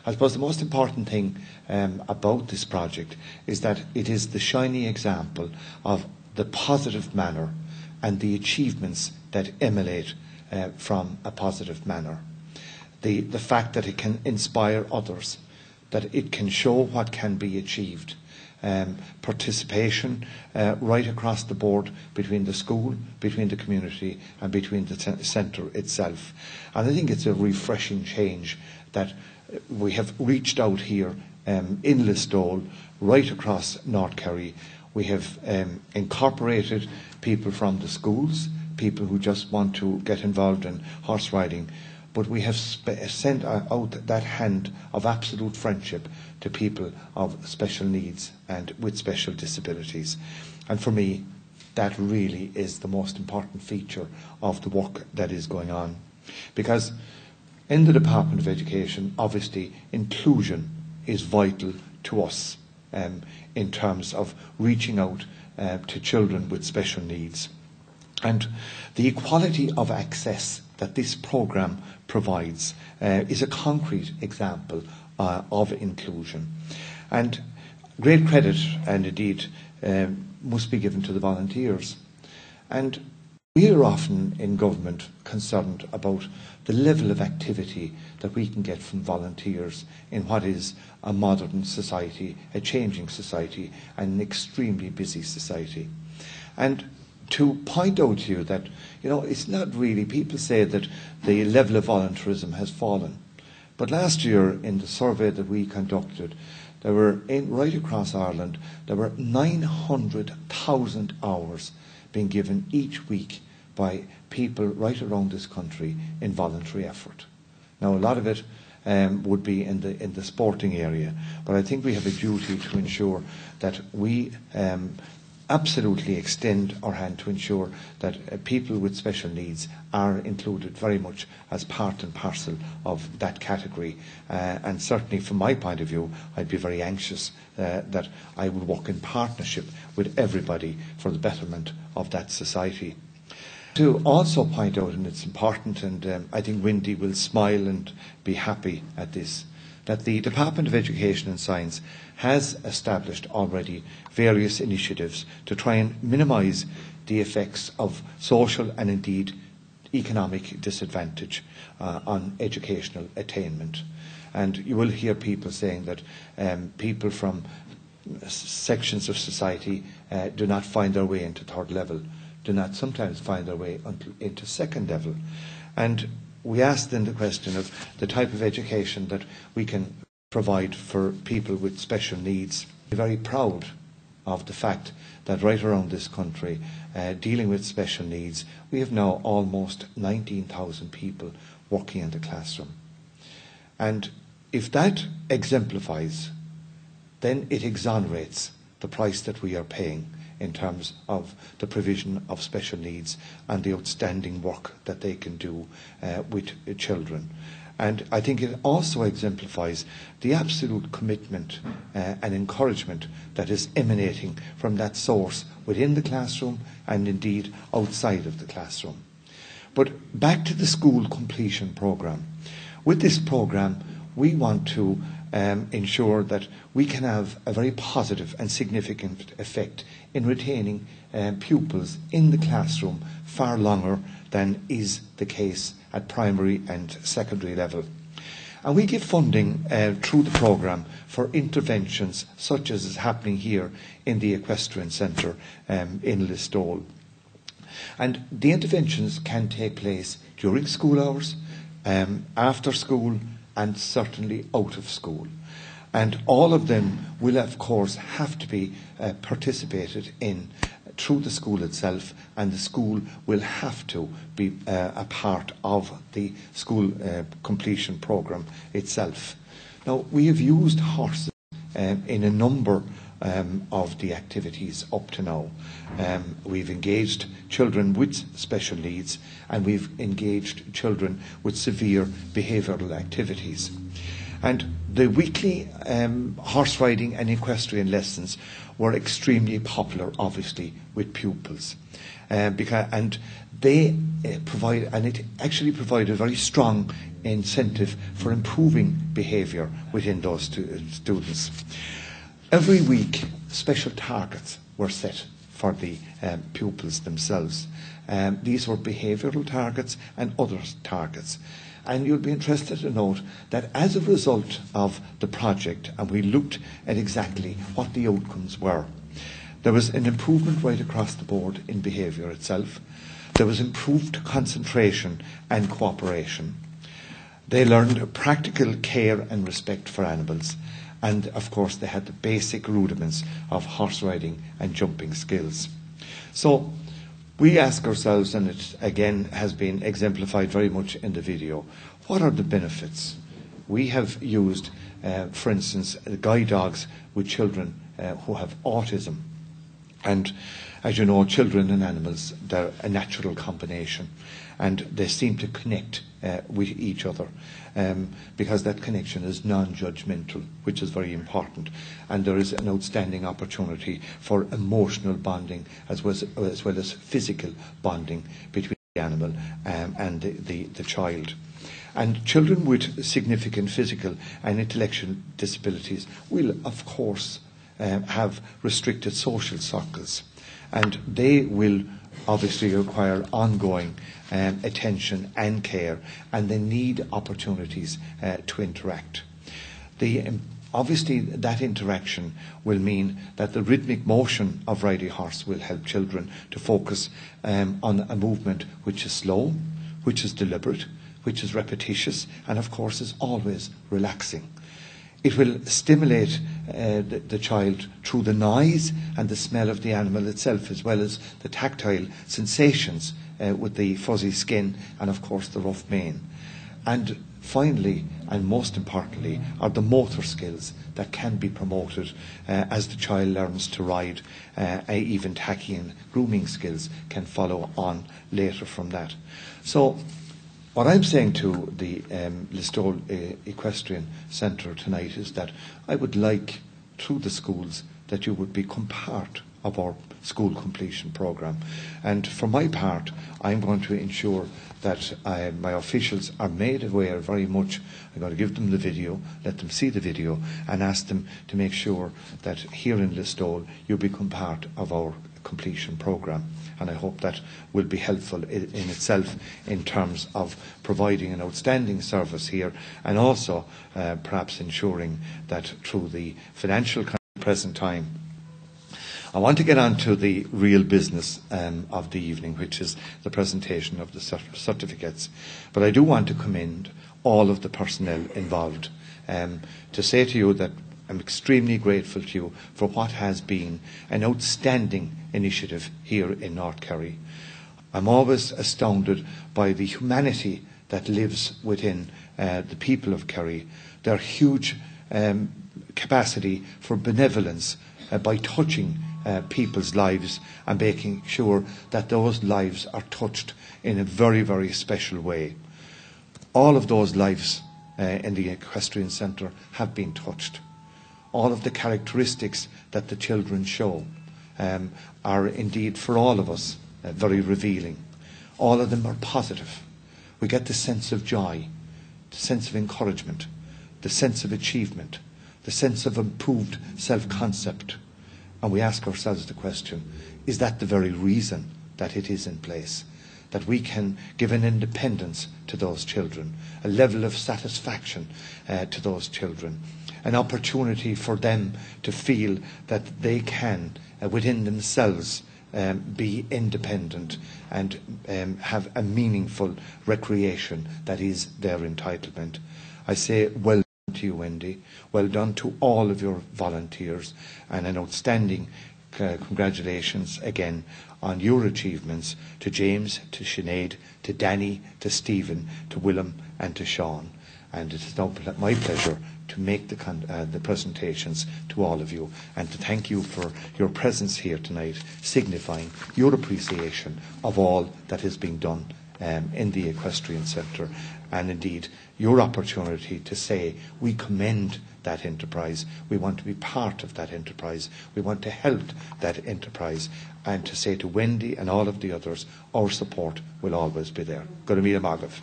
I suppose the most important thing about this project is that it is the shining example of the positive manner and the achievements that emulate from a positive manner. The fact that it can inspire others, that it can show what can be achieved. Participation right across the board between the school, between the community and between the centre itself. And I think it's a refreshing change that we have reached out here in Listowel, right across North Kerry. We have incorporated people from the schools, people who just want to get involved in horse riding, but we have sent out that hand of absolute friendship to people of special needs and with special disabilities. And for me, that really is the most important feature of the work that is going on. Because in the Department of Education, obviously, inclusion is vital to us in terms of reaching out to children with special needs. And the equality of access that this programme provides is a concrete example of inclusion. And great credit, and indeed, must be given to the volunteers. And we are often in government concerned about the level of activity that we can get from volunteers in what is a modern society, a changing society, and an extremely busy society. And to point out to you that, it's not really, people say that the level of volunteerism has fallen. But last year, in the survey that we conducted, there were, right across Ireland, there were 900,000 hours being given each week by people right around this country in voluntary effort. Now, a lot of it would be in the sporting area, but I think we have a duty to ensure that we absolutely extend our hand to ensure that people with special needs are included very much as part and parcel of that category. And certainly from my point of view, I'd be very anxious that I would work in partnership with everybody for the betterment of that society. To also point out, and it's important, and I think Wendy will smile and be happy at this, that the Department of Education and Science has established already various initiatives to try and minimise the effects of social and indeed economic disadvantage on educational attainment. And you will hear people saying that people from sections of society do not find their way into third level, do not sometimes find their way into second level. And we asked then the question of the type of education that we can provide for people with special needs. We're very proud of the fact that right around this country, dealing with special needs, we have now almost 19,000 people working in the classroom. And if that exemplifies, then it exonerates the price that we are paying in terms of the provision of special needs and the outstanding work that they can do with children. And I think it also exemplifies the absolute commitment and encouragement that is emanating from that source within the classroom and indeed outside of the classroom. But back to the school completion programme. With this programme, we want to ensure that we can have a very positive and significant effect in retaining pupils in the classroom far longer than is the case at primary and secondary level. And we give funding through the programme for interventions such as is happening here in the Equestrian Centre in Listowel. And the interventions can take place during school hours, after school, and certainly out of school. And all of them will, of course, have to be participated in through the school itself, and the school will have to be a part of the school completion programme itself. Now, we have used horses in a number of the activities up to now. We've engaged children with special needs, and we've engaged children with severe behavioural activities. And the weekly horse riding and equestrian lessons were extremely popular, obviously, with pupils. And they provide, and it actually provided a very strong incentive for improving behaviour within those students. Every week, special targets were set for the pupils themselves. These were behavioural targets and other targets. And you'll be interested to note that as a result of the project, and we looked at exactly what the outcomes were, there was an improvement right across the board in behaviour itself. There was improved concentration and cooperation. They learned practical care and respect for animals. And, of course, they had the basic rudiments of horse riding and jumping skills. So we ask ourselves, and it again has been exemplified very much in the video, what are the benefits? We have used, for instance, guide dogs with children who have autism. And as you know, children and animals, they're a natural combination, and they seem to connect with each other because that connection is non-judgmental, which is very important. And there is an outstanding opportunity for emotional bonding as well as physical bonding between the animal and the child. And children with significant physical and intellectual disabilities will, of course, have restricted social circles, and they will obviously require ongoing attention and care, and they need opportunities to interact. Obviously, that interaction will mean that the rhythmic motion of riding horse will help children to focus on a movement which is slow, which is deliberate, which is repetitious, and of course is always relaxing. It will stimulate the child through the noise and the smell of the animal itself, as well as the tactile sensations with the fuzzy skin and, of course, the rough mane. And finally, and most importantly, are the motor skills that can be promoted as the child learns to ride. Even tacky and grooming skills can follow on later from that. So what I'm saying to the Listowel Equestrian Centre tonight is that I would like, through the schools, that you would become part of our school completion programme. And for my part, I'm going to ensure that my officials are made aware very much. I'm going to give them the video, let them see the video, and ask them to make sure that here in Listowel you become part of our completion programme. And I hope that will be helpful in itself in terms of providing an outstanding service here, and also perhaps ensuring that through the financial present time. I want to get on to the real business of the evening, which is the presentation of the certificates. But I do want to commend all of the personnel involved to say to you that I'm extremely grateful to you for what has been an outstanding initiative here in North Kerry. I'm always astounded by the humanity that lives within the people of Kerry, their huge capacity for benevolence by touching people's lives and making sure that those lives are touched in a very, very special way. All of those lives in the Equestrian Centre have been touched. All of the characteristics that the children show are indeed, for all of us, very revealing. All of them are positive. We get the sense of joy, the sense of encouragement, the sense of achievement, the sense of improved self-concept. And we ask ourselves the question, is that the very reason that it is in place? That we can give an independence to those children, a level of satisfaction to those children, an opportunity for them to feel that they can, within themselves, be independent and have a meaningful recreation that is their entitlement. I say well done to you, Wendy. Well done to all of your volunteers, and an outstanding congratulations again on your achievements to James, to Sinead, to Danny, to Stephen, to Willem and to Sean. And it is now my pleasure to make the presentations to all of you, and to thank you for your presence here tonight, signifying your appreciation of all that is being done in the Equestrian Centre, and indeed your opportunity to say we commend that enterprise, we want to be part of that enterprise, we want to help that enterprise, and to say to Wendy and all of the others, our support will always be there. Go to Mila Magov.